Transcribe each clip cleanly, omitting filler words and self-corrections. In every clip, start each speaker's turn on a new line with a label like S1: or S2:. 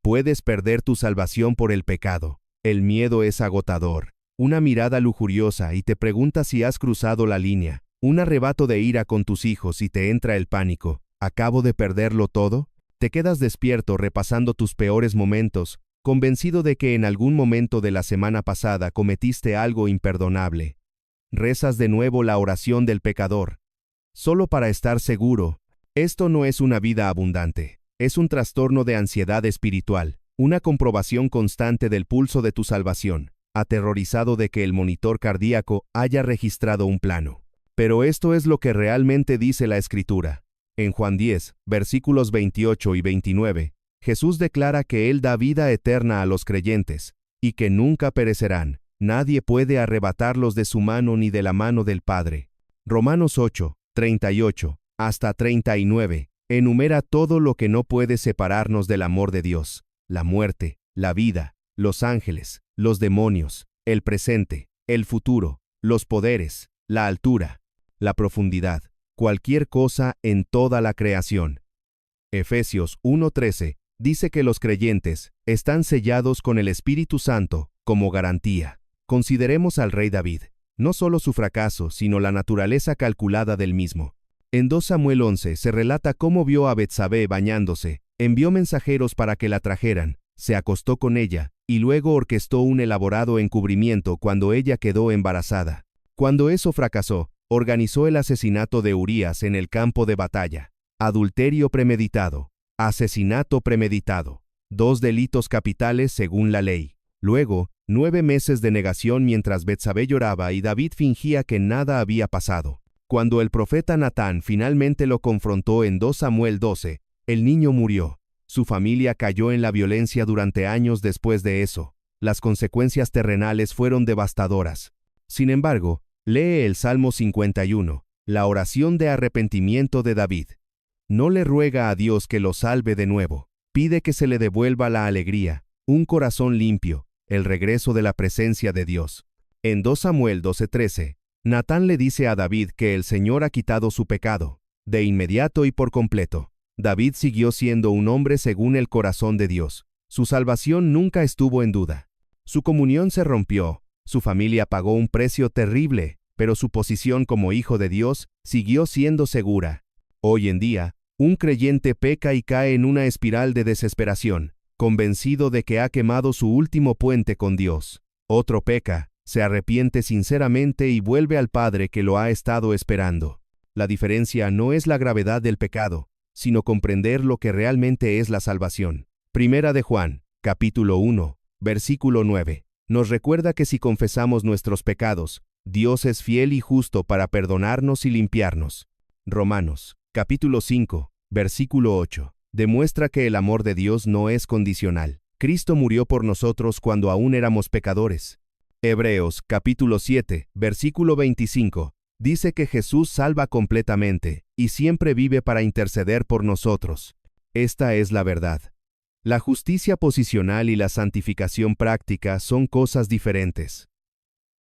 S1: Puedes perder tu salvación por el pecado. El miedo es agotador. Una mirada lujuriosa y te preguntas si has cruzado la línea. Un arrebato de ira con tus hijos y te entra el pánico. ¿Acabo de perderlo todo? Te quedas despierto repasando tus peores momentos, convencido de que en algún momento de la semana pasada cometiste algo imperdonable. Rezas de nuevo la oración del pecador. Solo para estar seguro, esto no es una vida abundante. Es un trastorno de ansiedad espiritual, una comprobación constante del pulso de tu salvación, aterrorizado de que el monitor cardíaco haya registrado un plano. Pero esto es lo que realmente dice la Escritura. En Juan 10, versículos 28 y 29, Jesús declara que Él da vida eterna a los creyentes, y que nunca perecerán. Nadie puede arrebatarlos de su mano ni de la mano del Padre. Romanos 8, 38, hasta 39, enumera todo lo que no puede separarnos del amor de Dios: la muerte, la vida, los ángeles, los demonios, el presente, el futuro, los poderes, la altura, la profundidad, cualquier cosa en toda la creación. Efesios 1:13 dice que los creyentes están sellados con el Espíritu Santo como garantía. Consideremos al rey David, no solo su fracaso, sino la naturaleza calculada del mismo. En 2 Samuel 11 se relata cómo vio a Betsabé bañándose, envió mensajeros para que la trajeran, se acostó con ella, y luego orquestó un elaborado encubrimiento cuando ella quedó embarazada. Cuando eso fracasó, organizó el asesinato de Urías en el campo de batalla. Adulterio premeditado, asesinato premeditado, 2 delitos capitales según la ley. Luego, 9 meses de negación mientras Betsabé lloraba y David fingía que nada había pasado. Cuando el profeta Natán finalmente lo confrontó en 2 Samuel 12, el niño murió. Su familia cayó en la violencia durante años después de eso. Las consecuencias terrenales fueron devastadoras. Sin embargo, lee el Salmo 51, la oración de arrepentimiento de David. No le ruega a Dios que lo salve de nuevo. Pide que se le devuelva la alegría, un corazón limpio, el regreso de la presencia de Dios. En 2 Samuel 12:13, Natán le dice a David que el Señor ha quitado su pecado, de inmediato y por completo. David siguió siendo un hombre según el corazón de Dios. Su salvación nunca estuvo en duda. Su comunión se rompió, su familia pagó un precio terrible, pero su posición como hijo de Dios siguió siendo segura. Hoy en día, un creyente peca y cae en una espiral de desesperación, convencido de que ha quemado su último puente con Dios. Otro peca, se arrepiente sinceramente y vuelve al Padre que lo ha estado esperando. La diferencia no es la gravedad del pecado, sino comprender lo que realmente es la salvación. Primera de Juan, capítulo 1, versículo 9, nos recuerda que si confesamos nuestros pecados, Dios es fiel y justo para perdonarnos y limpiarnos. Romanos, capítulo 5, versículo 8, demuestra que el amor de Dios no es condicional. Cristo murió por nosotros cuando aún éramos pecadores. Hebreos, capítulo 7, versículo 25, dice que Jesús salva completamente y siempre vive para interceder por nosotros. Esta es la verdad. La justicia posicional y la santificación práctica son cosas diferentes.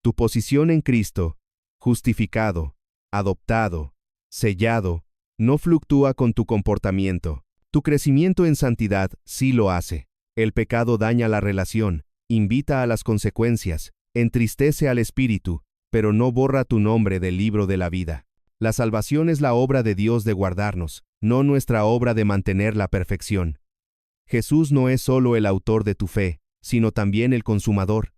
S1: Tu posición en Cristo, justificado, adoptado, sellado, no fluctúa con tu comportamiento. Tu crecimiento en santidad sí lo hace. El pecado daña la relación, invita a las consecuencias, entristece al espíritu, pero no borra tu nombre del libro de la vida. La salvación es la obra de Dios de guardarnos, no nuestra obra de mantener la perfección. Jesús no es solo el autor de tu fe, sino también el consumador.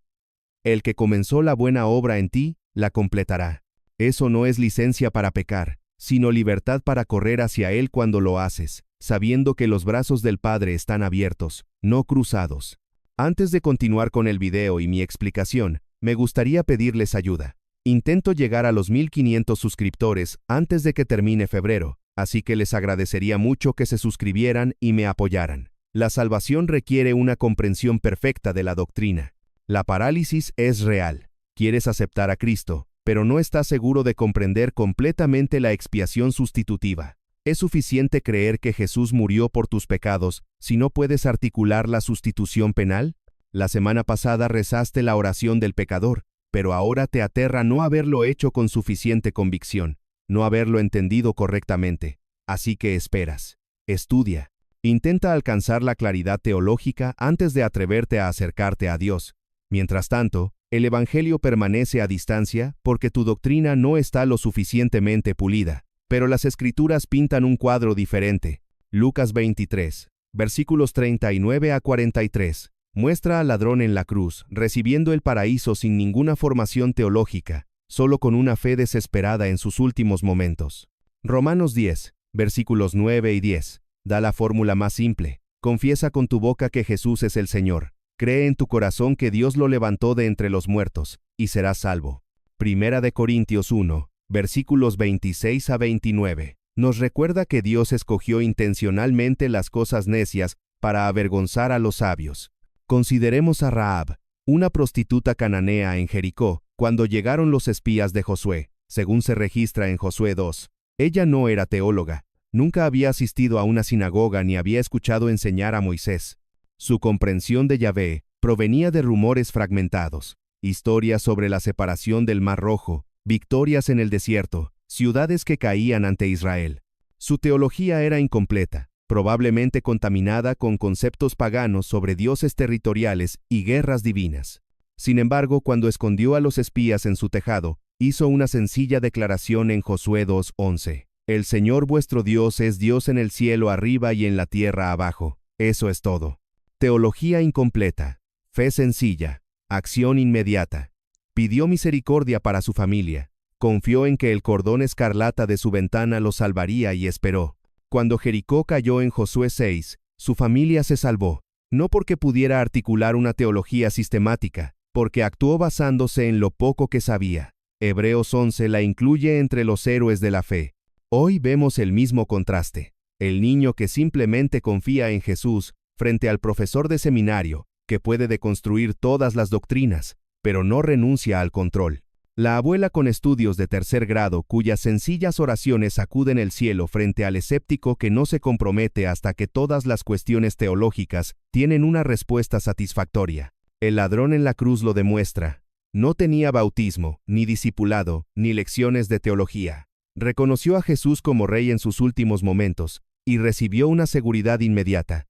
S1: El que comenzó la buena obra en ti, la completará. Eso no es licencia para pecar, sino libertad para correr hacia Él cuando lo haces, sabiendo que los brazos del Padre están abiertos, no cruzados. Antes de continuar con el video y mi explicación, me gustaría pedirles ayuda. Intento llegar a los 1500 suscriptores antes de que termine febrero, así que les agradecería mucho que se suscribieran y me apoyaran. La salvación requiere una comprensión perfecta de la doctrina. La parálisis es real. Quieres aceptar a Cristo, pero no estás seguro de comprender completamente la expiación sustitutiva. ¿Es suficiente creer que Jesús murió por tus pecados si no puedes articular la sustitución penal? La semana pasada rezaste la oración del pecador, pero ahora te aterra no haberlo hecho con suficiente convicción, no haberlo entendido correctamente. Así que esperas, estudia, Intenta alcanzar la claridad teológica antes de atreverte a acercarte a Dios. Mientras tanto, el Evangelio permanece a distancia porque tu doctrina no está lo suficientemente pulida. Pero las Escrituras pintan un cuadro diferente. Lucas 23, versículos 39 a 43. Muestra al ladrón en la cruz, recibiendo el paraíso sin ninguna formación teológica, solo con una fe desesperada en sus últimos momentos. Romanos 10, versículos 9 y 10. Da la fórmula más simple. Confiesa con tu boca que Jesús es el Señor. Cree en tu corazón que Dios lo levantó de entre los muertos, y serás salvo. Primera de Corintios 1, versículos 26 a 29. Nos recuerda que Dios escogió intencionalmente las cosas necias para avergonzar a los sabios. Consideremos a Rahab, una prostituta cananea en Jericó, cuando llegaron los espías de Josué, según se registra en Josué 2. Ella no era teóloga, nunca había asistido a una sinagoga ni había escuchado enseñar a Moisés. Su comprensión de Yahvé provenía de rumores fragmentados, historias sobre la separación del Mar Rojo, victorias en el desierto, ciudades que caían ante Israel. Su teología era incompleta, probablemente contaminada con conceptos paganos sobre dioses territoriales y guerras divinas. Sin embargo, cuando escondió a los espías en su tejado, hizo una sencilla declaración en Josué 2:11. El Señor vuestro Dios es Dios en el cielo arriba y en la tierra abajo. Eso es todo. Teología incompleta, fe sencilla, acción inmediata. Pidió misericordia para su familia. Confió en que el cordón escarlata de su ventana lo salvaría y esperó. Cuando Jericó cayó en Josué 6, su familia se salvó, no porque pudiera articular una teología sistemática, porque actuó basándose en lo poco que sabía. Hebreos 11 la incluye entre los héroes de la fe. Hoy vemos el mismo contraste. El niño que simplemente confía en Jesús frente al profesor de seminario, que puede deconstruir todas las doctrinas, pero no renuncia al control. La abuela con estudios de tercer grado cuyas sencillas oraciones sacuden el cielo frente al escéptico que no se compromete hasta que todas las cuestiones teológicas tienen una respuesta satisfactoria. El ladrón en la cruz lo demuestra. No tenía bautismo, ni discipulado, ni lecciones de teología. Reconoció a Jesús como Rey en sus últimos momentos, y recibió una seguridad inmediata.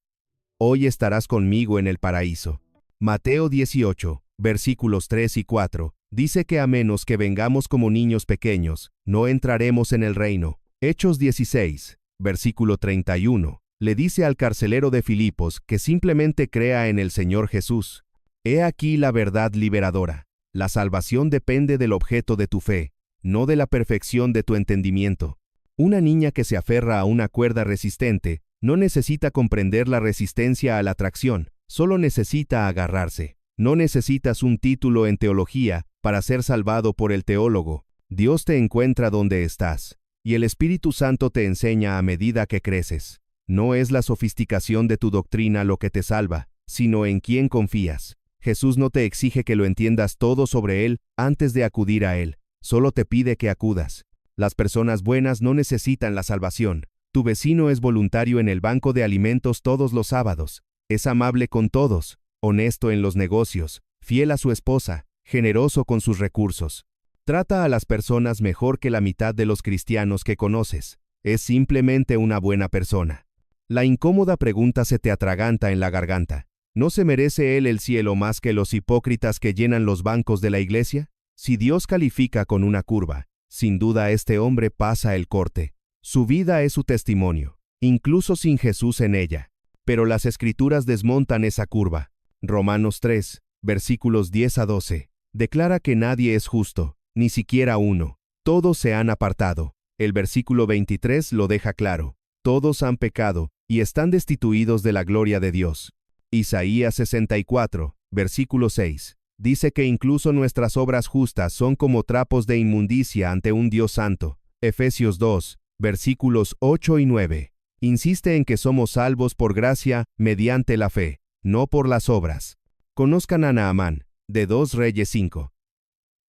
S1: Hoy estarás conmigo en el paraíso. Mateo 18, versículos 3 y 4. Dice que a menos que vengamos como niños pequeños, no entraremos en el reino. Hechos 16, versículo 31, le dice al carcelero de Filipos que simplemente crea en el Señor Jesús. He aquí la verdad liberadora. La salvación depende del objeto de tu fe, no de la perfección de tu entendimiento. Una niña que se aferra a una cuerda resistente no necesita comprender la resistencia a la atracción, solo necesita agarrarse. No necesitas un título en teología para ser salvado por el teólogo. Dios te encuentra donde estás, y el Espíritu Santo te enseña a medida que creces. No es la sofisticación de tu doctrina lo que te salva, sino en quién confías. Jesús no te exige que lo entiendas todo sobre Él antes de acudir a Él, solo te pide que acudas. Las personas buenas no necesitan la salvación. Tu vecino es voluntario en el banco de alimentos todos los sábados. Es amable con todos, honesto en los negocios, fiel a su esposa, generoso con sus recursos. Trata a las personas mejor que la mitad de los cristianos que conoces. Es simplemente una buena persona. La incómoda pregunta se te atraganta en la garganta. ¿No se merece él el cielo más que los hipócritas que llenan los bancos de la iglesia? Si Dios califica con una curva, sin duda este hombre pasa el corte. Su vida es su testimonio, incluso sin Jesús en ella. Pero las Escrituras desmontan esa curva. Romanos 3, versículos 10 a 12. Declara que nadie es justo, ni siquiera uno. Todos se han apartado. El versículo 23 lo deja claro. Todos han pecado, y están destituidos de la gloria de Dios. Isaías 64, versículo 6. Dice que incluso nuestras obras justas son como trapos de inmundicia ante un Dios santo. Efesios 2, versículos 8 y 9. Insiste en que somos salvos por gracia mediante la fe, no por las obras. Conozcan a Naamán, de 2 Reyes 5.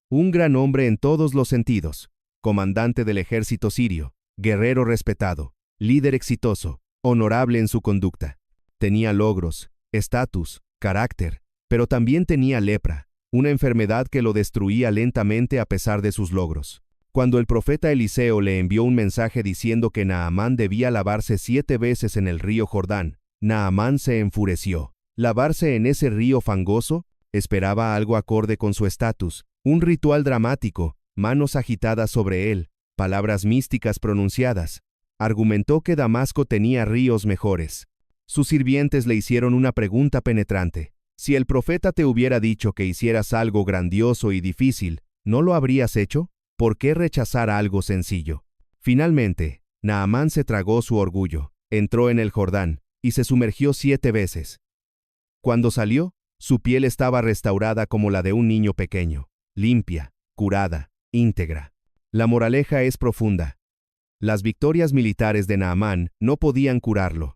S1: Un gran hombre en todos los sentidos, comandante del ejército sirio, guerrero respetado, líder exitoso, honorable en su conducta. Tenía logros, estatus, carácter, pero también tenía lepra, una enfermedad que lo destruía lentamente a pesar de sus logros. Cuando el profeta Eliseo le envió un mensaje diciendo que Naamán debía lavarse 7 veces en el río Jordán, Naamán se enfureció. ¿Lavarse en ese río fangoso? Esperaba algo acorde con su estatus, un ritual dramático, manos agitadas sobre él, palabras místicas pronunciadas. Argumentó que Damasco tenía ríos mejores. Sus sirvientes le hicieron una pregunta penetrante. Si el profeta te hubiera dicho que hicieras algo grandioso y difícil, ¿no lo habrías hecho? ¿Por qué rechazar algo sencillo? Finalmente, Naamán se tragó su orgullo, entró en el Jordán, y se sumergió 7 veces. Cuando salió, su piel estaba restaurada como la de un niño pequeño, limpia, curada, íntegra. La moraleja es profunda. Las victorias militares de Naamán no podían curarlo.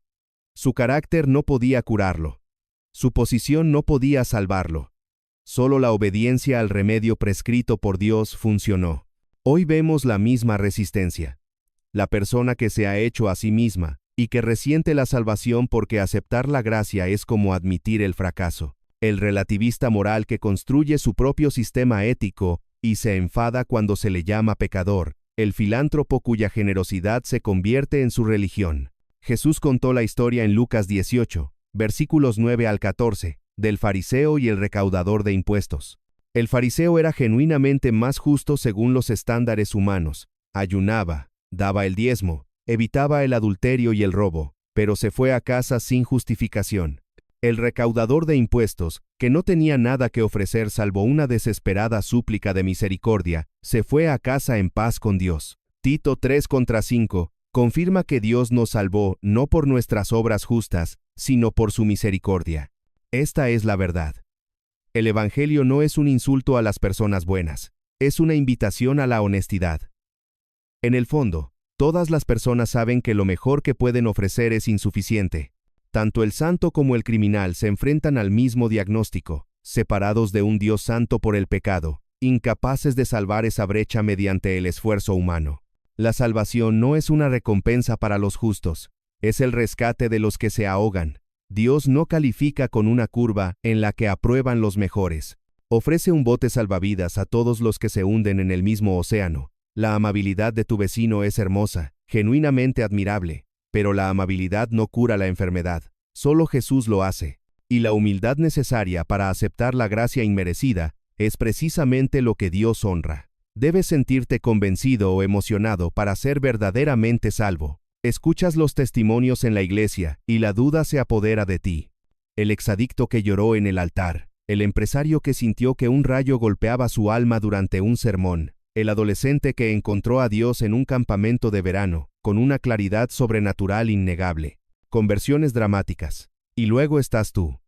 S1: Su carácter no podía curarlo. Su posición no podía salvarlo. Solo la obediencia al remedio prescrito por Dios funcionó. Hoy vemos la misma resistencia. La persona que se ha hecho a sí misma y que resiente la salvación porque aceptar la gracia es como admitir el fracaso. El relativista moral que construye su propio sistema ético y se enfada cuando se le llama pecador. El filántropo cuya generosidad se convierte en su religión. Jesús contó la historia en Lucas 18, versículos 9 al 14, del fariseo y el recaudador de impuestos. El fariseo era genuinamente más justo según los estándares humanos. Ayunaba, daba el diezmo, evitaba el adulterio y el robo, pero se fue a casa sin justificación. El recaudador de impuestos, que no tenía nada que ofrecer salvo una desesperada súplica de misericordia, se fue a casa en paz con Dios. Tito 3:5 confirma que Dios nos salvó no por nuestras obras justas, sino por su misericordia. Esta es la verdad. El Evangelio no es un insulto a las personas buenas, es una invitación a la honestidad. En el fondo, todas las personas saben que lo mejor que pueden ofrecer es insuficiente. Tanto el santo como el criminal se enfrentan al mismo diagnóstico, separados de un Dios santo por el pecado, incapaces de salvar esa brecha mediante el esfuerzo humano. La salvación no es una recompensa para los justos, es el rescate de los que se ahogan. Dios no califica con una curva en la que aprueban los mejores. Ofrece un bote salvavidas a todos los que se hunden en el mismo océano. La amabilidad de tu vecino es hermosa, genuinamente admirable, pero la amabilidad no cura la enfermedad. Solo Jesús lo hace. Y la humildad necesaria para aceptar la gracia inmerecida es precisamente lo que Dios honra. Debes sentirte convencido o emocionado para ser verdaderamente salvo. Escuchas los testimonios en la iglesia y la duda se apodera de ti. El exadicto que lloró en el altar, el empresario que sintió que un rayo golpeaba su alma durante un sermón, el adolescente que encontró a Dios en un campamento de verano, con una claridad sobrenatural innegable. Conversiones dramáticas. Y luego estás tú.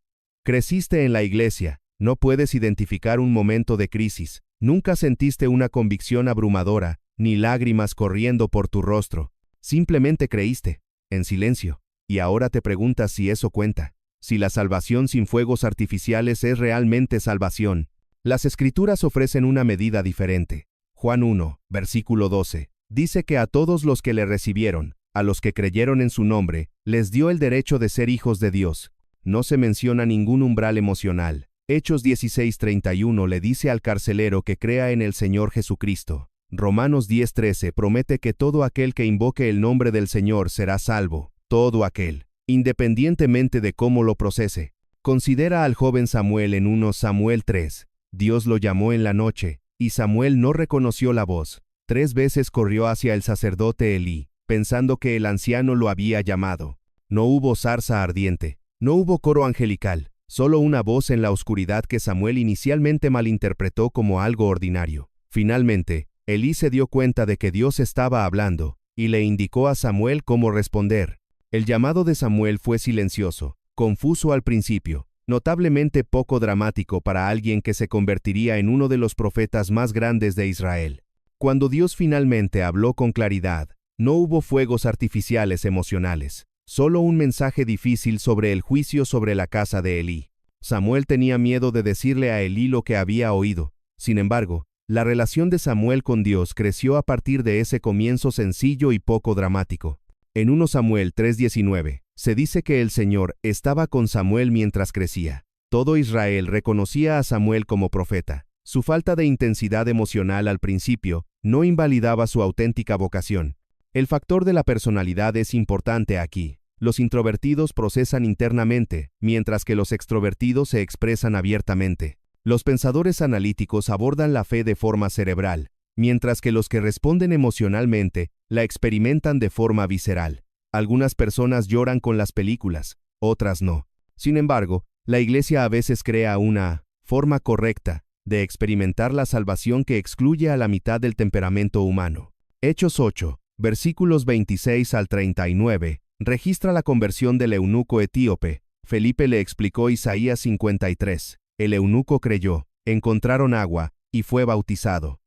S1: Creciste en la iglesia, no puedes identificar un momento de crisis, nunca sentiste una convicción abrumadora, ni lágrimas corriendo por tu rostro. Simplemente creíste, en silencio, y ahora te preguntas si eso cuenta, si la salvación sin fuegos artificiales es realmente salvación. Las Escrituras ofrecen una medida diferente. Juan 1, versículo 12, dice que a todos los que le recibieron, a los que creyeron en su nombre, les dio el derecho de ser hijos de Dios. No se menciona ningún umbral emocional. Hechos 16:31 le dice al carcelero que crea en el Señor Jesucristo. Romanos 10:13 promete que todo aquel que invoque el nombre del Señor será salvo, todo aquel, independientemente de cómo lo procese. Considera al joven Samuel en 1 Samuel 3. Dios lo llamó en la noche, y Samuel no reconoció la voz. 3 veces corrió hacia el sacerdote Elí, pensando que el anciano lo había llamado. No hubo zarza ardiente, no hubo coro angelical, solo una voz en la oscuridad que Samuel inicialmente malinterpretó como algo ordinario. Finalmente, Elí se dio cuenta de que Dios estaba hablando, y le indicó a Samuel cómo responder. El llamado de Samuel fue silencioso, confuso al principio, notablemente poco dramático para alguien que se convertiría en uno de los profetas más grandes de Israel. Cuando Dios finalmente habló con claridad, no hubo fuegos artificiales emocionales, solo un mensaje difícil sobre el juicio sobre la casa de Elí. Samuel tenía miedo de decirle a Elí lo que había oído. Sin embargo, la relación de Samuel con Dios creció a partir de ese comienzo sencillo y poco dramático. En 1 Samuel 3:19, se dice que el Señor estaba con Samuel mientras crecía. Todo Israel reconocía a Samuel como profeta. Su falta de intensidad emocional al principio no invalidaba su auténtica vocación. El factor de la personalidad es importante aquí. Los introvertidos procesan internamente, mientras que los extrovertidos se expresan abiertamente. Los pensadores analíticos abordan la fe de forma cerebral, mientras que los que responden emocionalmente la experimentan de forma visceral. Algunas personas lloran con las películas, otras no. Sin embargo, la Iglesia a veces crea una forma correcta de experimentar la salvación que excluye a la mitad del temperamento humano. Hechos 8, versículos 26 al 39, registra la conversión del eunuco etíope. Felipe le explicó Isaías 53. El eunuco creyó, encontraron agua, y fue bautizado.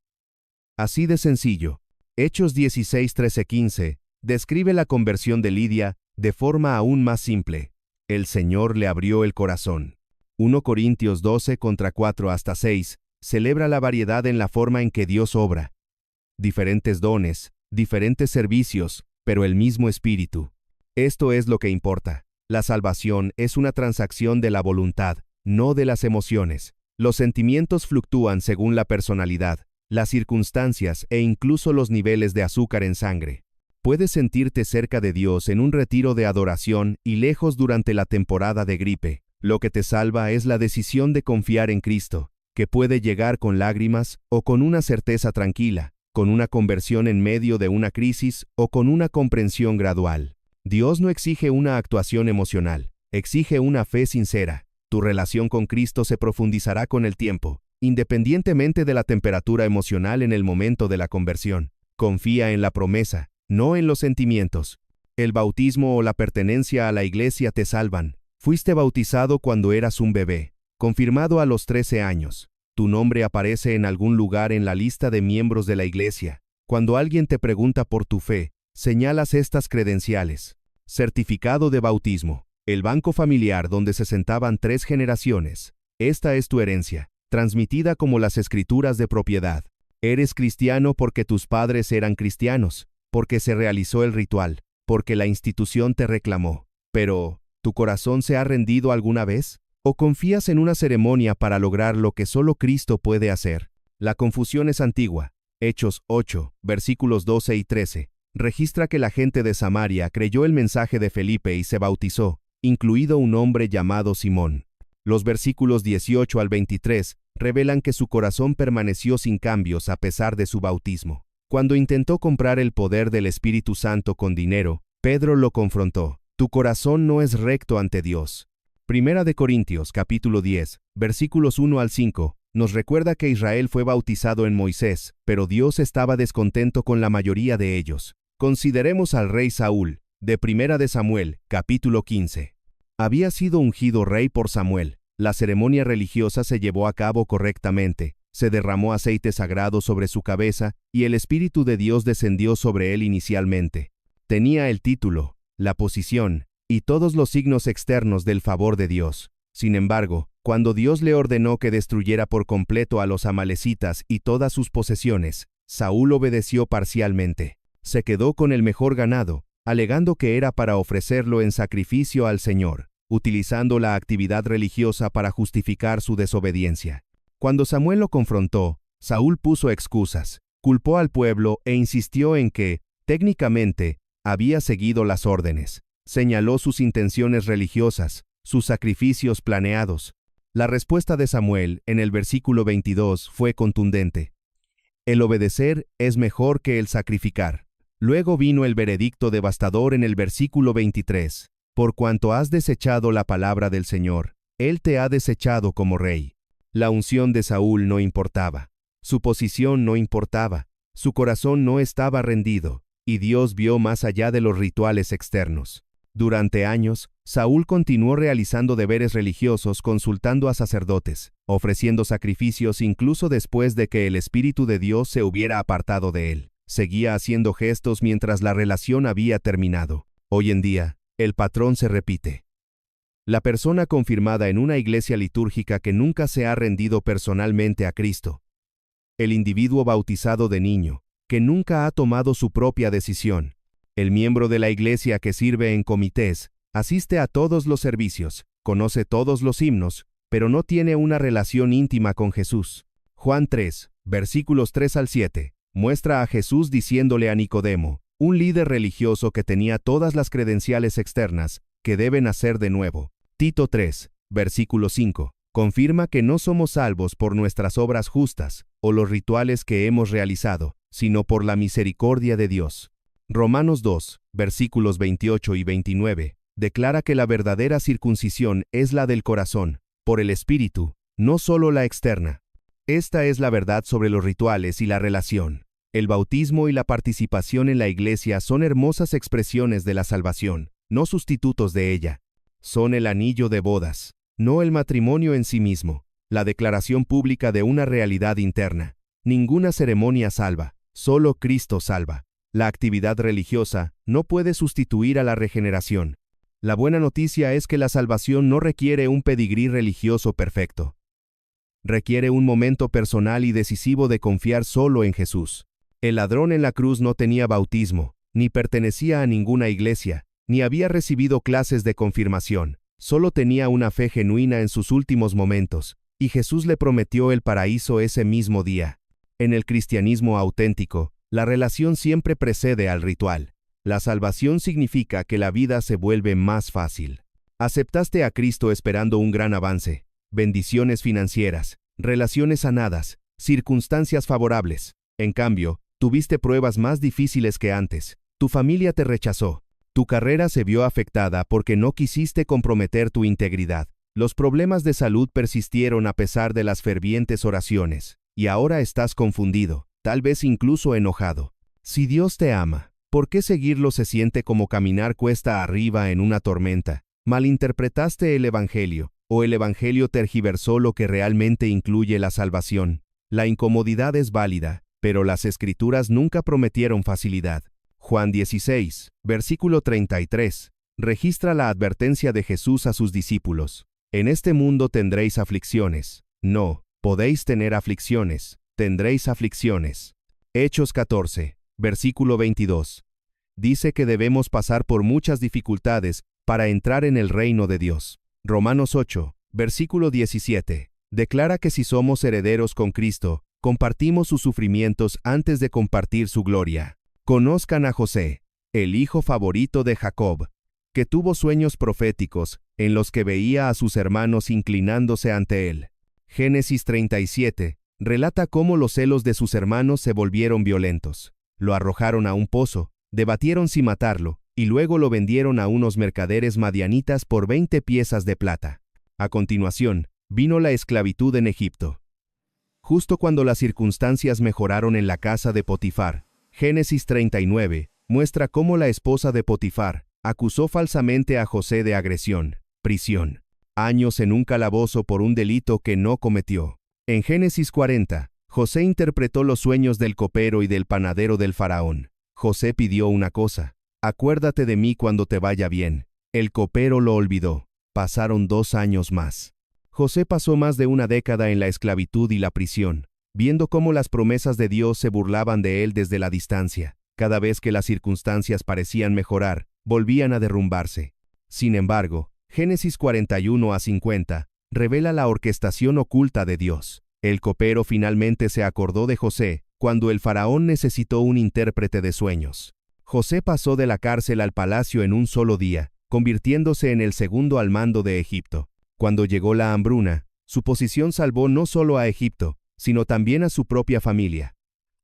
S1: Así de sencillo. Hechos 16, 13-15, describe la conversión de Lidia de forma aún más simple. El Señor le abrió el corazón. 1 Corintios 12, 4-6, celebra la variedad en la forma en que Dios obra. Diferentes dones, diferentes servicios, pero el mismo Espíritu. Esto es lo que importa. La salvación es una transacción de la voluntad, no de las emociones. Los sentimientos fluctúan según la personalidad, las circunstancias e incluso los niveles de azúcar en sangre. Puedes sentirte cerca de Dios en un retiro de adoración y lejos durante la temporada de gripe. Lo que te salva es la decisión de confiar en Cristo, que puede llegar con lágrimas o con una certeza tranquila, con una conversión en medio de una crisis o con una comprensión gradual. Dios no exige una actuación emocional, exige una fe sincera. Tu relación con Cristo se profundizará con el tiempo, independientemente de la temperatura emocional en el momento de la conversión. Confía en la promesa, no en los sentimientos. El bautismo o la pertenencia a la iglesia te salvan. Fuiste bautizado cuando eras un bebé, confirmado a los 13 años. Tu nombre aparece en algún lugar en la lista de miembros de la iglesia. Cuando alguien te pregunta por tu fe, señalas estas credenciales. Certificado de bautismo. El banco familiar donde se sentaban 3 generaciones. Esta es tu herencia, transmitida como las escrituras de propiedad. Eres cristiano porque tus padres eran cristianos, porque se realizó el ritual, porque la institución te reclamó. Pero, ¿tu corazón se ha rendido alguna vez? ¿O confías en una ceremonia para lograr lo que solo Cristo puede hacer? La confusión es antigua. Hechos 8, versículos 12 y 13, registra que la gente de Samaria creyó el mensaje de Felipe y se bautizó, incluido un hombre llamado Simón. Los versículos 18 al 23 revelan que su corazón permaneció sin cambios a pesar de su bautismo. Cuando intentó comprar el poder del Espíritu Santo con dinero, Pedro lo confrontó. Tu corazón no es recto ante Dios. Primera de Corintios, capítulo 10, versículos 1 al 5, nos recuerda que Israel fue bautizado en Moisés, pero Dios estaba descontento con la mayoría de ellos. Consideremos al rey Saúl, de Primera de Samuel, capítulo 15. Había sido ungido rey por Samuel. La ceremonia religiosa se llevó a cabo correctamente. Se derramó aceite sagrado sobre su cabeza y el Espíritu de Dios descendió sobre él inicialmente. Tenía el título, la posición y todos los signos externos del favor de Dios. Sin embargo, cuando Dios le ordenó que destruyera por completo a los amalecitas y todas sus posesiones, Saúl obedeció parcialmente. Se quedó con el mejor ganado, alegando que era para ofrecerlo en sacrificio al Señor, utilizando la actividad religiosa para justificar su desobediencia. Cuando Samuel lo confrontó, Saúl puso excusas, culpó al pueblo e insistió en que, técnicamente, había seguido las órdenes. Señaló sus intenciones religiosas, sus sacrificios planeados. La respuesta de Samuel, en el versículo 22, fue contundente. El obedecer es mejor que el sacrificar. Luego vino el veredicto devastador en el versículo 23. Por cuanto has desechado la palabra del Señor, Él te ha desechado como rey. La unción de Saúl no importaba. Su posición no importaba. Su corazón no estaba rendido, y Dios vio más allá de los rituales externos. Durante años, Saúl continuó realizando deberes religiosos consultando a sacerdotes, ofreciendo sacrificios incluso después de que el Espíritu de Dios se hubiera apartado de él. Seguía haciendo gestos mientras la relación había terminado. Hoy en día, el patrón se repite. La persona confirmada en una iglesia litúrgica que nunca se ha rendido personalmente a Cristo. El individuo bautizado de niño, que nunca ha tomado su propia decisión. El miembro de la iglesia que sirve en comités, asiste a todos los servicios, conoce todos los himnos, pero no tiene una relación íntima con Jesús. Juan 3, versículos 3 al 7, muestra a Jesús diciéndole a Nicodemo, un líder religioso que tenía todas las credenciales externas, que debe nacer de nuevo. Tito 3, versículo 5, confirma que no somos salvos por nuestras obras justas, o los rituales que hemos realizado, sino por la misericordia de Dios. Romanos 2, versículos 28 y 29, declara que la verdadera circuncisión es la del corazón, por el Espíritu, no solo la externa. Esta es la verdad sobre los rituales y la relación. El bautismo y la participación en la iglesia son hermosas expresiones de la salvación, no sustitutos de ella. Son el anillo de bodas, no el matrimonio en sí mismo, la declaración pública de una realidad interna. Ninguna ceremonia salva, solo Cristo salva. La actividad religiosa no puede sustituir a la regeneración. La buena noticia es que la salvación no requiere un pedigrí religioso perfecto. Requiere un momento personal y decisivo de confiar solo en Jesús. El ladrón en la cruz no tenía bautismo, ni pertenecía a ninguna iglesia, ni había recibido clases de confirmación. Solo tenía una fe genuina en sus últimos momentos, y Jesús le prometió el paraíso ese mismo día. En el cristianismo auténtico, la relación siempre precede al ritual. La salvación significa que la vida se vuelve más fácil. Aceptaste a Cristo esperando un gran avance, bendiciones financieras, relaciones sanadas, circunstancias favorables. En cambio, tuviste pruebas más difíciles que antes. Tu familia te rechazó. Tu carrera se vio afectada porque no quisiste comprometer tu integridad. Los problemas de salud persistieron a pesar de las fervientes oraciones. Y ahora estás confundido, tal vez incluso enojado. Si Dios te ama, ¿por qué seguirlo se siente como caminar cuesta arriba en una tormenta? Malinterpretaste el Evangelio, o el Evangelio tergiversó lo que realmente incluye la salvación. La incomodidad es válida, pero las Escrituras nunca prometieron facilidad. Juan 16, versículo 33, registra la advertencia de Jesús a sus discípulos. En este mundo tendréis aflicciones. No, podéis tener aflicciones, tendréis aflicciones. Hechos 14, versículo 22. Dice que debemos pasar por muchas dificultades para entrar en el reino de Dios. Romanos 8, versículo 17, declara que si somos herederos con Cristo, compartimos sus sufrimientos antes de compartir su gloria. Conozcan a José, el hijo favorito de Jacob, que tuvo sueños proféticos en los que veía a sus hermanos inclinándose ante él. Génesis 37 relata cómo los celos de sus hermanos se volvieron violentos. Lo arrojaron a un pozo, debatieron si matarlo, y luego lo vendieron a unos mercaderes madianitas por 20 piezas de plata. A continuación, vino la esclavitud en Egipto. Justo cuando las circunstancias mejoraron en la casa de Potifar, Génesis 39 muestra cómo la esposa de Potifar acusó falsamente a José de agresión, prisión, años en un calabozo por un delito que no cometió. En Génesis 40, José interpretó los sueños del copero y del panadero del faraón. José pidió una cosa: acuérdate de mí cuando te vaya bien. El copero lo olvidó. Pasaron 2 años más. José pasó más de una década en la esclavitud y la prisión, viendo cómo las promesas de Dios se burlaban de él desde la distancia. Cada vez que las circunstancias parecían mejorar, volvían a derrumbarse. Sin embargo, Génesis 41 a 50 revela la orquestación oculta de Dios. El copero finalmente se acordó de José cuando el faraón necesitó un intérprete de sueños. José pasó de la cárcel al palacio en un solo día, convirtiéndose en el segundo al mando de Egipto. Cuando llegó la hambruna, su posición salvó no solo a Egipto, sino también a su propia familia.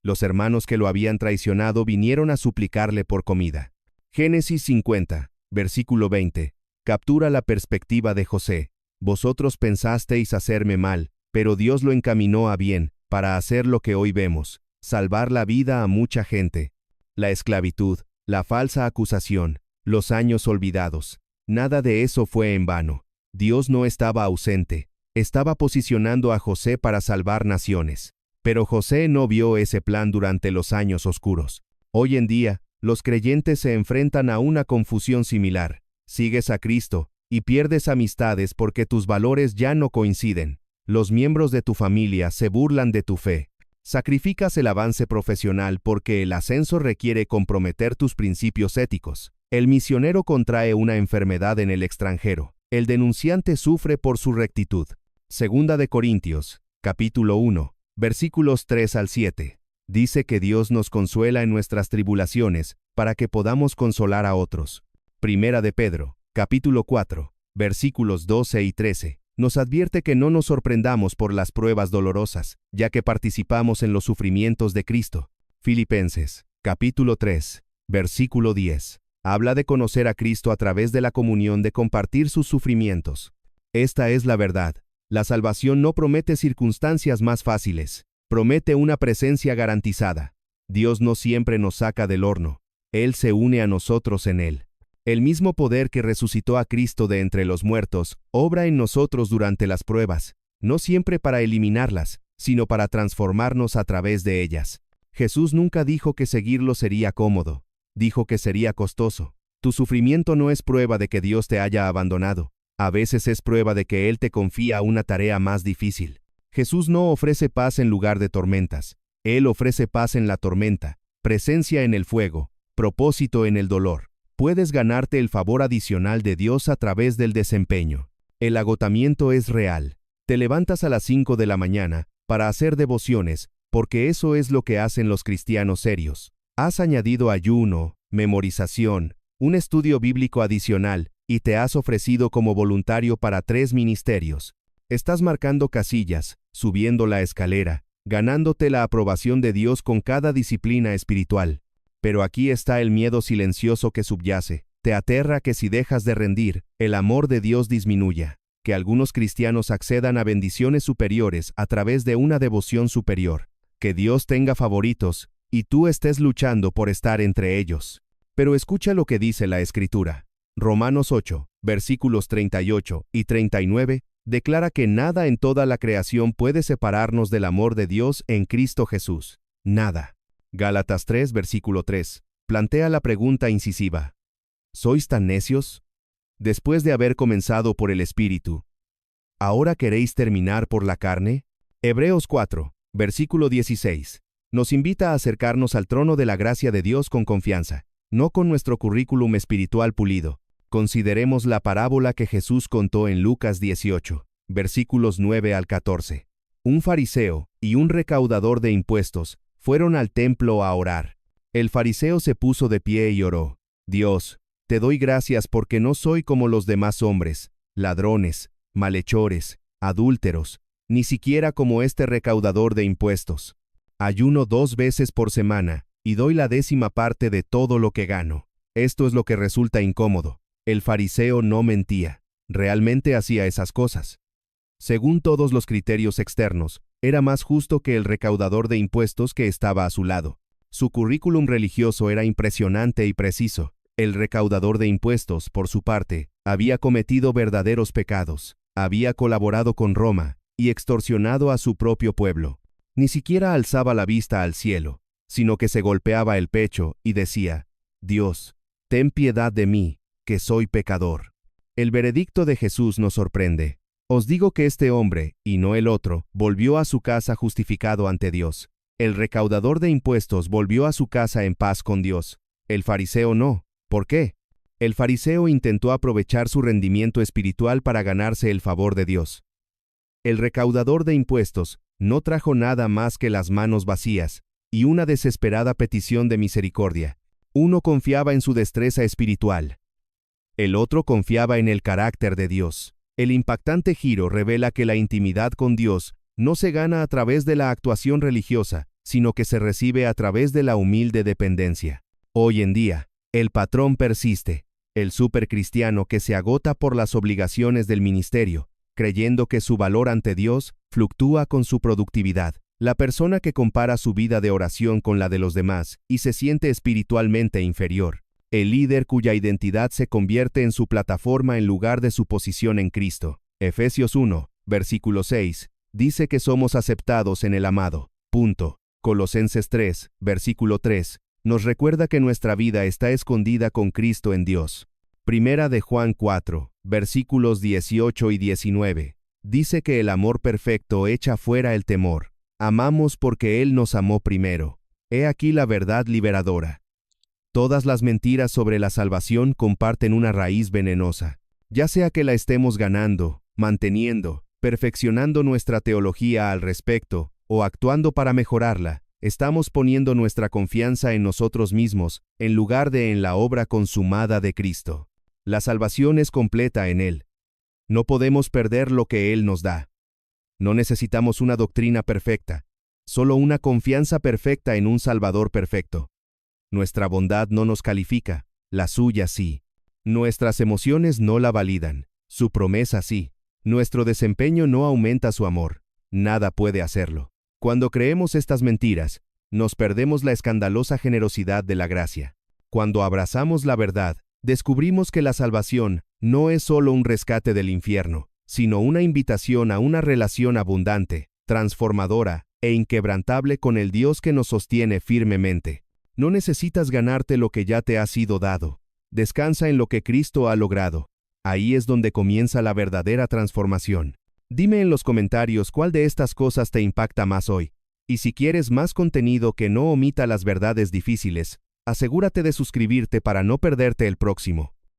S1: Los hermanos que lo habían traicionado vinieron a suplicarle por comida. Génesis 50, versículo 20, captura la perspectiva de José. Vosotros pensasteis hacerme mal, pero Dios lo encaminó a bien, para hacer lo que hoy vemos, salvar la vida a mucha gente. La esclavitud, la falsa acusación, los años olvidados, nada de eso fue en vano. Dios no estaba ausente, estaba posicionando a José para salvar naciones. Pero José no vio ese plan durante los años oscuros. Hoy en día, los creyentes se enfrentan a una confusión similar. Sigues a Cristo y pierdes amistades porque tus valores ya no coinciden. Los miembros de tu familia se burlan de tu fe. Sacrificas el avance profesional porque el ascenso requiere comprometer tus principios éticos. El misionero contrae una enfermedad en el extranjero. El denunciante sufre por su rectitud. Segunda de Corintios, capítulo 1, versículos 3 al 7. Dice que Dios nos consuela en nuestras tribulaciones, para que podamos consolar a otros. Primera de Pedro, capítulo 4, versículos 12 y 13, nos advierte que no nos sorprendamos por las pruebas dolorosas, ya que participamos en los sufrimientos de Cristo. Filipenses, capítulo 3, versículo 10, habla de conocer a Cristo a través de la comunión de compartir sus sufrimientos. Esta es la verdad. La salvación no promete circunstancias más fáciles, promete una presencia garantizada. Dios no siempre nos saca del horno, Él se une a nosotros en Él. El mismo poder que resucitó a Cristo de entre los muertos, obra en nosotros durante las pruebas, no siempre para eliminarlas, sino para transformarnos a través de ellas. Jesús nunca dijo que seguirlo sería cómodo, dijo que sería costoso. Tu sufrimiento no es prueba de que Dios te haya abandonado, a veces es prueba de que Él te confía una tarea más difícil. Jesús no ofrece paz en lugar de tormentas, Él ofrece paz en la tormenta, presencia en el fuego, propósito en el dolor. Puedes ganarte el favor adicional de Dios a través del desempeño. El agotamiento es real. Te levantas a las 5 de la mañana para hacer devociones, porque eso es lo que hacen los cristianos serios. Has añadido ayuno, memorización, un estudio bíblico adicional, y te has ofrecido como voluntario para 3 ministerios. Estás marcando casillas, subiendo la escalera, ganándote la aprobación de Dios con cada disciplina espiritual. Pero aquí está el miedo silencioso que subyace. Te aterra que si dejas de rendir, el amor de Dios disminuya, que algunos cristianos accedan a bendiciones superiores a través de una devoción superior, que Dios tenga favoritos, y tú estés luchando por estar entre ellos. Pero escucha lo que dice la Escritura. Romanos 8, versículos 38 y 39, declara que nada en toda la creación puede separarnos del amor de Dios en Cristo Jesús. Nada. Gálatas 3, versículo 3, plantea la pregunta incisiva. ¿Sois tan necios? Después de haber comenzado por el Espíritu, ¿ahora queréis terminar por la carne? Hebreos 4, versículo 16, nos invita a acercarnos al trono de la gracia de Dios con confianza, no con nuestro currículum espiritual pulido. Consideremos la parábola que Jesús contó en Lucas 18, versículos 9 al 14. Un fariseo y un recaudador de impuestos fueron al templo a orar. El fariseo se puso de pie y oró. Dios, te doy gracias porque no soy como los demás hombres, ladrones, malhechores, adúlteros, ni siquiera como este recaudador de impuestos. Ayuno 2 veces por semana y doy la 10ª parte de todo lo que gano. Esto es lo que resulta incómodo. El fariseo no mentía, realmente hacía esas cosas. Según todos los criterios externos, era más justo que el recaudador de impuestos que estaba a su lado. Su currículum religioso era impresionante y preciso. El recaudador de impuestos, por su parte, había cometido verdaderos pecados, había colaborado con Roma y extorsionado a su propio pueblo. Ni siquiera alzaba la vista al cielo, sino que se golpeaba el pecho y decía, Dios, ten piedad de mí, que soy pecador. El veredicto de Jesús nos sorprende. Os digo que este hombre, y no el otro, volvió a su casa justificado ante Dios. El recaudador de impuestos volvió a su casa en paz con Dios. El fariseo no. ¿Por qué? El fariseo intentó aprovechar su rendimiento espiritual para ganarse el favor de Dios. El recaudador de impuestos no trajo nada más que las manos vacías y una desesperada petición de misericordia. Uno confiaba en su destreza espiritual. El otro confiaba en el carácter de Dios. El impactante giro revela que la intimidad con Dios no se gana a través de la actuación religiosa, sino que se recibe a través de la humilde dependencia. Hoy en día, el patrón persiste, el supercristiano que se agota por las obligaciones del ministerio, creyendo que su valor ante Dios fluctúa con su productividad. La persona que compara su vida de oración con la de los demás y se siente espiritualmente inferior. El líder cuya identidad se convierte en su plataforma en lugar de su posición en Cristo. Efesios 1, versículo 6, dice que somos aceptados en el amado. Colosenses 3, versículo 3, nos recuerda que nuestra vida está escondida con Cristo en Dios. Primera de Juan 4, versículos 18 y 19, dice que el amor perfecto echa fuera el temor. Amamos porque Él nos amó primero. He aquí la verdad liberadora. Todas las mentiras sobre la salvación comparten una raíz venenosa. Ya sea que la estemos ganando, manteniendo, perfeccionando nuestra teología al respecto, o actuando para mejorarla, estamos poniendo nuestra confianza en nosotros mismos, en lugar de en la obra consumada de Cristo. La salvación es completa en Él. No podemos perder lo que Él nos da. No necesitamos una doctrina perfecta, solo una confianza perfecta en un Salvador perfecto. Nuestra bondad no nos califica, la suya sí. Nuestras emociones no la validan, su promesa sí. Nuestro desempeño no aumenta su amor, nada puede hacerlo. Cuando creemos estas mentiras, nos perdemos la escandalosa generosidad de la gracia. Cuando abrazamos la verdad, descubrimos que la salvación no es solo un rescate del infierno, sino una invitación a una relación abundante, transformadora e inquebrantable con el Dios que nos sostiene firmemente. No necesitas ganarte lo que ya te ha sido dado. Descansa en lo que Cristo ha logrado. Ahí es donde comienza la verdadera transformación. Dime en los comentarios cuál de estas cosas te impacta más hoy. Y si quieres más contenido que no omita las verdades difíciles, asegúrate de suscribirte para no perderte el próximo.